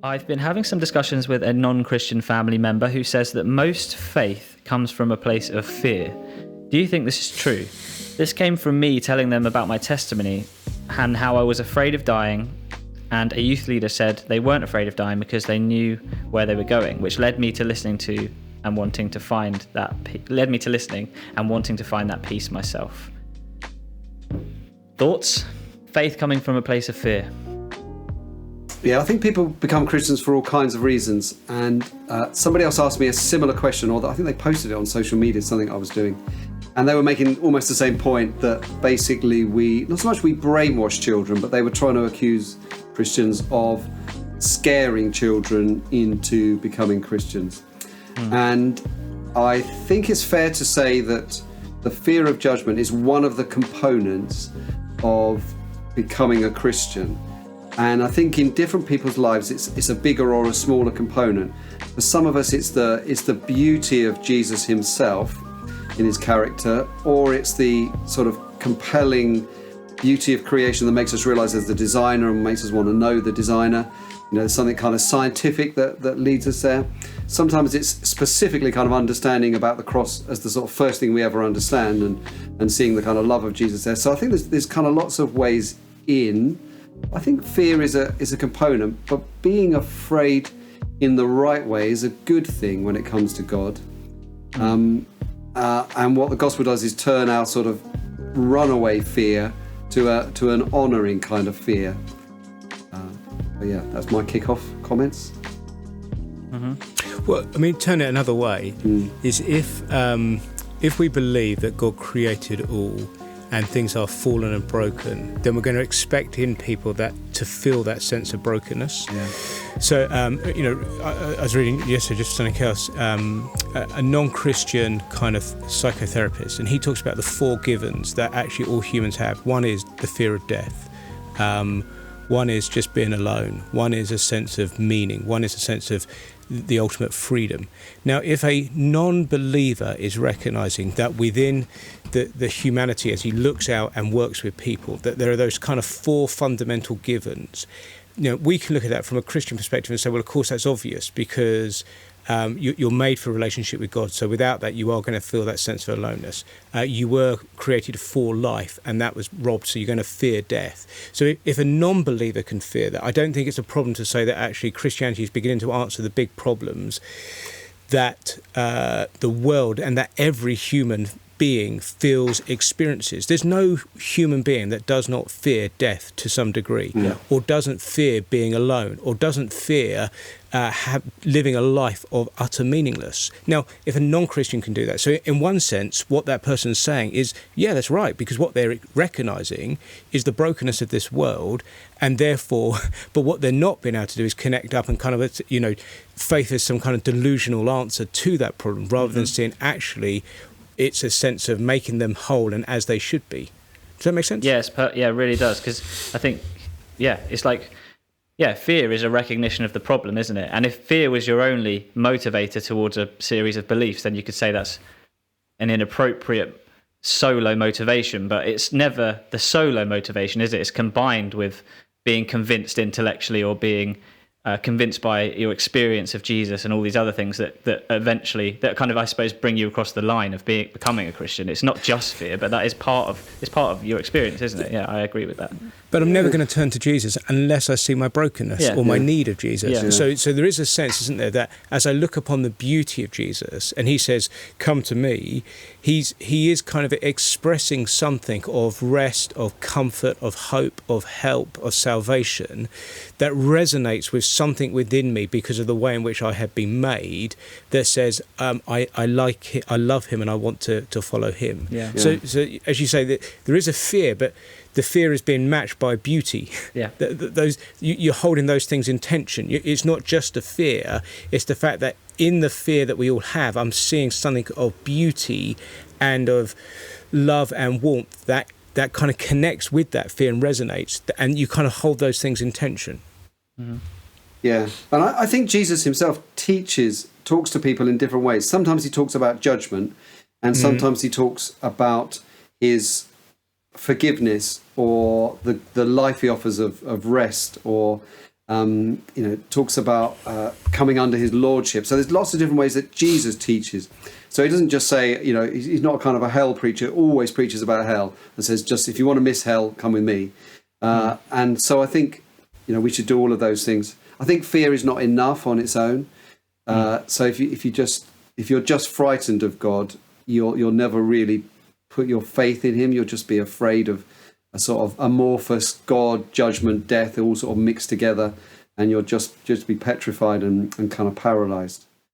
I've been having some discussions with a non-Christian family member who says that most faith comes from a place of fear. Do you think this is true? This came from me telling them about my testimony and how I was afraid of dying, and a youth leader said they weren't afraid of dying because they knew where they were going, which led me to listening and wanting to find that peace myself. Thoughts? Faith coming from a place of fear. Yeah, I think people become Christians for all kinds of reasons. And somebody else asked me a similar question, or I think they posted it on social media, something I was doing. And they were making almost the same point, that basically not so much we brainwash children, but they were trying to accuse Christians of scaring children into becoming Christians. And I think it's fair to say that the fear of judgment is one of the components of becoming a Christian. And I think in different people's lives, it's a bigger or a smaller component. For some of us, it's the beauty of Jesus himself in his character, or it's the sort of compelling beauty of creation that makes us realize there's the designer and makes us want to know the designer. You know, there's something kind of scientific that leads us there. Sometimes it's specifically kind of understanding about the cross as the sort of first thing we ever understand, and seeing the kind of love of Jesus there. So I think there's kind of lots of ways in. I think fear is a component, but being afraid in the right way is a good thing when it comes to God. And what the gospel does is turn our sort of runaway fear to an honouring kind of fear. But yeah, that's my kick-off comments. Mm-hmm. Well, I mean, turn it another way is if we believe that God created all, and things are fallen and broken, then we're going to expect in people that to feel that sense of brokenness. Yeah. So, I was reading yesterday, just something else, a non-Christian kind of psychotherapist, and he talks about the 4 givens that actually all humans have. One is the fear of death. One is just being alone. One is a sense of meaning. One is a sense of the ultimate freedom. Now, if a non-believer is recognizing that within the humanity, as he looks out and works with people, that there are those kind of 4 fundamental givens, you know, we can look at that from a Christian perspective and say, well, of course, that's obvious, because you're made for a relationship with God. So without that, you are going to feel that sense of aloneness. You were created for life, and that was robbed, so you're going to fear death. So if a non-believer can fear that, I don't think it's a problem to say that actually Christianity is beginning to answer the big problems that the world and that every human being feels, experiences. There's no human being that does not fear death to some degree, or doesn't fear being alone, or doesn't fear living a life of utter meaningless. Now, if a non-Christian can do that, so in one sense, what that person is saying is, yeah, that's right, because what they're recognizing is the brokenness of this world, and therefore, but what they're not being able to do is connect up and kind of, faith is some kind of delusional answer to that problem, rather than seeing actually it's a sense of making them whole and as they should be. Does that make sense? Yes, it really does. Because I think, it's like, fear is a recognition of the problem, isn't it? And if fear was your only motivator towards a series of beliefs, then you could say that's an inappropriate solo motivation. But it's never the solo motivation, is it? It's combined with being convinced intellectually, or being convinced by your experience of Jesus and all these other things that eventually, that kind of, I suppose, bring you across the line of becoming a Christian. It's not just fear, but that is part of your experience, isn't it? Yeah, I agree with that. But I'm never going to turn to Jesus unless I see my brokenness or my need of Jesus. Yeah. So there is a sense, isn't there, that as I look upon the beauty of Jesus, and he says, "Come to me," he is kind of expressing something of rest, of comfort, of hope, of help, of salvation that resonates with something within me because of the way in which I have been made, that says, I like it, I love him, and I want to follow him. Yeah. So as you say, that there is a fear, but the fear is being matched by beauty. Yeah. You're holding those things in tension. It's not just a fear, it's the fact that in the fear that we all have, I'm seeing something of beauty and of love and warmth that kind of connects with that fear and resonates, and you kind of hold those things in tension. Mm-hmm. Yeah, and I think Jesus himself talks to people in different ways. Sometimes he talks about judgment, and sometimes he talks about his forgiveness, or the life he offers of rest, or Talks about coming under his lordship. So there's lots of different ways that Jesus teaches. So he doesn't just say, he's not kind of a hell preacher, always preaches about hell and says, just if you want to miss hell, come with me. And so I think, we should do all of those things. I think fear is not enough on its own. So if you're just frightened of God, you'll never really put your faith in him. You'll just be afraid of a sort of amorphous God, judgment, death, all sort of mixed together, and you'll just be petrified and kind of paralyzed.